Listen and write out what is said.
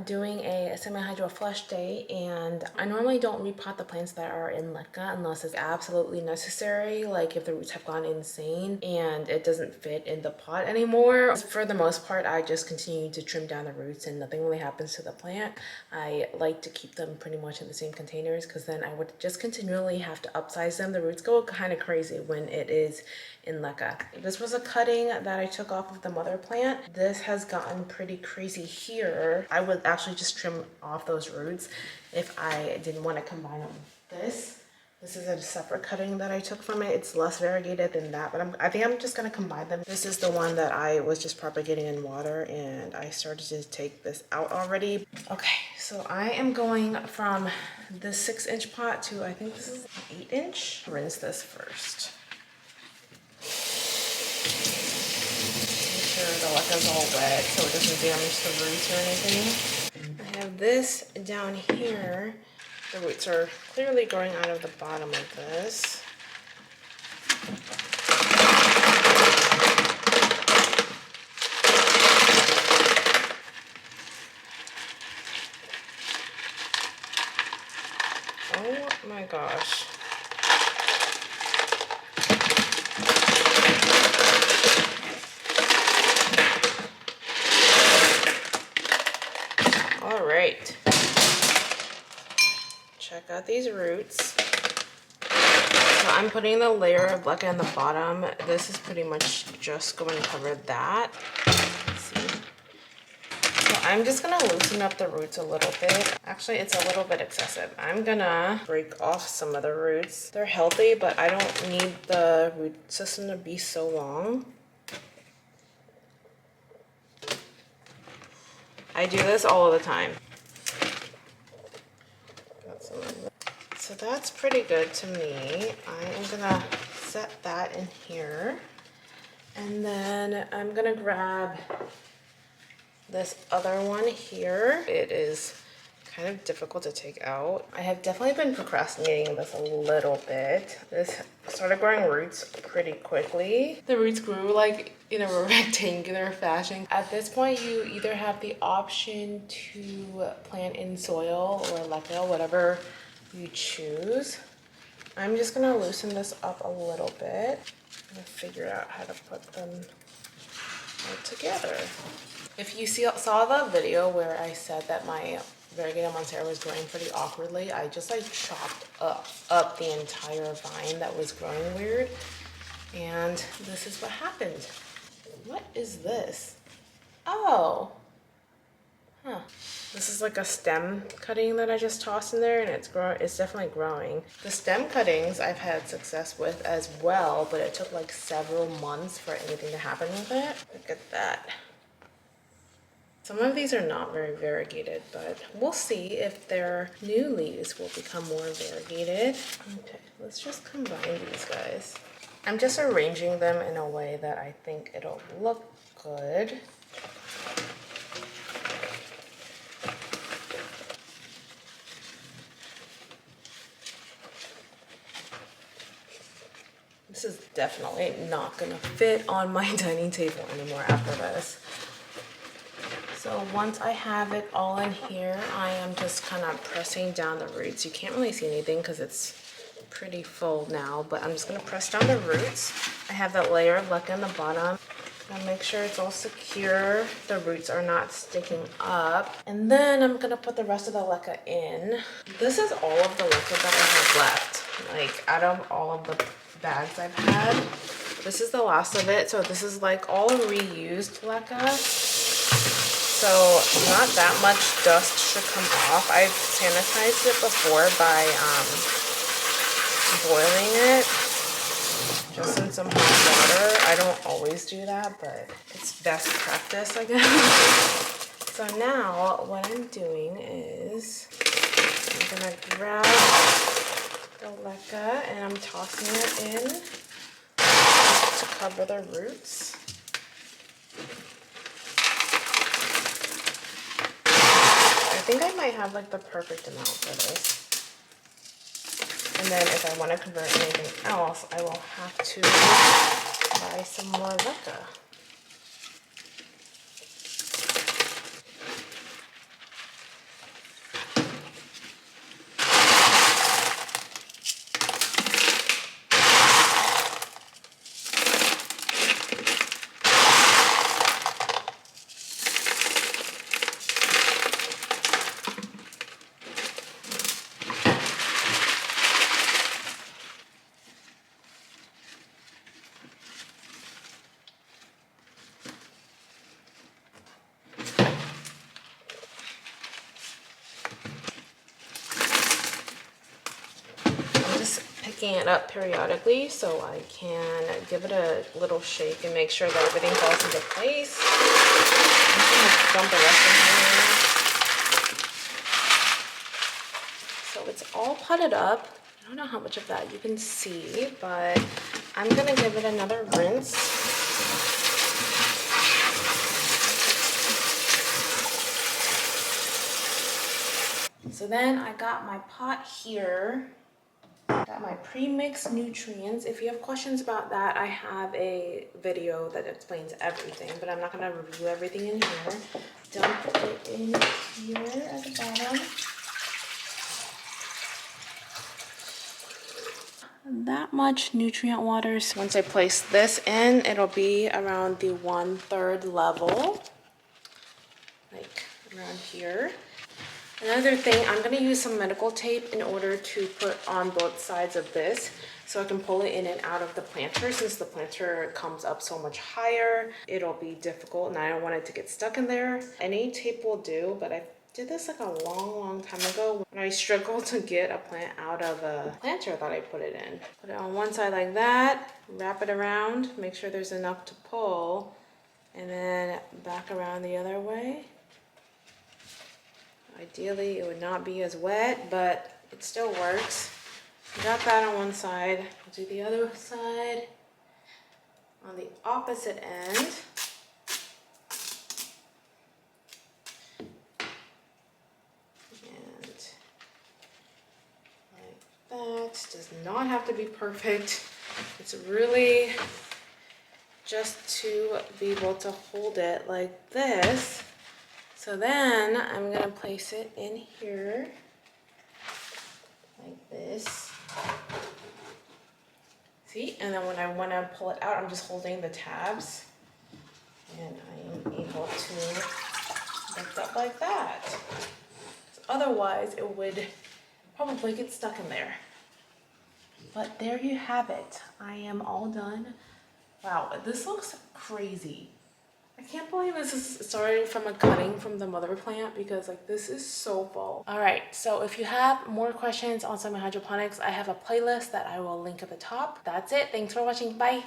doing a semi-hydro flush day, and I normally don't repot the plants that are in leca unless it's absolutely necessary, like if the roots have gone insane and it doesn't fit in the pot anymore. For the most part, I just continue to trim down the roots and nothing really happens to the plant. I like to keep them pretty much in the same containers because then I would just continually have to upsize them. The roots go kind of crazy when it is in leca. This was a cutting that I took off of the mother plant. This has gotten pretty crazy here. I would actually just trim off those roots if I didn't want to combine them with this. This is a separate cutting that I took from it. It's less variegated than that, but I think I'm just gonna combine them. This is the one that I was just propagating in water, and I started to take this out already. Okay, so I am going from the 6-inch pot to, I think this is 8-inch. Rinse this first. Make sure the leca's all wet so it doesn't damage the roots or anything. I have this down here. The roots are clearly growing out of the bottom of this. Oh my gosh. All right. Check out these roots. So I'm putting the layer of leca in the bottom. This is pretty much just going to cover that. Let's see. So I'm just gonna loosen up the roots a little bit. Actually, it's a little bit excessive. I'm gonna break off some of the roots. They're healthy, but I don't need the root system to be so long. I do this all the time. So that's pretty good to me. I am gonna set that in here. And then I'm gonna grab this other one here. It is kind of difficult to take out. I have definitely been procrastinating this a little bit. This started growing roots pretty quickly. The roots grew like in a rectangular fashion. At this point, you either have the option to plant in soil or leca, whatever you choose. I'm just gonna loosen this up a little bit. I'm gonna figure out how to put them all together. If you saw the video where I said that my Variegated Monstera was growing pretty awkwardly, I just like chopped up the entire vine that was growing weird. And this is what happened. What is this? Oh. Huh. This is like a stem cutting that I just tossed in there, and it's definitely growing. The stem cuttings I've had success with as well, but it took like several months for anything to happen with it. Look at that. Some of these are not very variegated, but we'll see if their new leaves will become more variegated. Okay, let's just combine these guys. I'm just arranging them in a way that I think it'll look good. This is definitely not gonna fit on my dining table anymore after this. So once I have it all in here, I am just kind of pressing down the roots. You can't really see anything because it's pretty full now, but I'm just gonna press down the roots. I have that layer of leca in the bottom. I'll make sure it's all secure. The roots are not sticking up. And then I'm gonna put the rest of the leca in. This is all of the leca that I have left. Like out of all of the bags I've had, this is the last of it. So this is like all reused leca. So not that much dust should come off. I've sanitized it before by boiling it just in some hot water. I don't always do that, but it's best practice, I guess. So now what I'm doing is I'm gonna grab the leca and I'm tossing it in to cover the roots. I think I might have like the perfect amount for this. And then if I want to convert anything else, I will have to buy some more leca. picking it up periodically so I can give it a little shake and make sure that everything falls into place. I'm just gonna dump the rest in here. So it's all potted up. I don't know how much of that you can see, but I'm gonna give it another rinse. So then I got my pot here. Got my pre-mixed nutrients. If you have questions about that, I have a video that explains everything, but I'm not gonna review everything in here. Dump it in here at the bottom. That much nutrient water. So once I place this in, it'll be around the 1/3 level, like around here. Another thing, I'm gonna use some medical tape in order to put on both sides of this so I can pull it in and out of the planter. Since the planter comes up so much higher, it'll be difficult and I don't want it to get stuck in there. Any tape will do, but I did this like a long time ago when I struggled to get a plant out of a planter that I put it in. Put it on one side like that, wrap it around, make sure there's enough to pull, and then back around the other way. Ideally, it would not be as wet, but it still works. Got that on one side. I'll do the other side on the opposite end. And like that. Does not have to be perfect. It's really just to be able to hold it like this. So then I'm gonna place it in here like this. See, and then when I want to pull it out, I'm just holding the tabs and I am able to lift up like that. So otherwise it would probably get stuck in there. But there you have it. I am all done. Wow, this looks crazy. I can't believe this is starting from a cutting from the mother plant because like this is so fall. All right, so if you have more questions on semi hydroponics, I have a playlist that I will link at the top. That's it. Thanks for watching. Bye.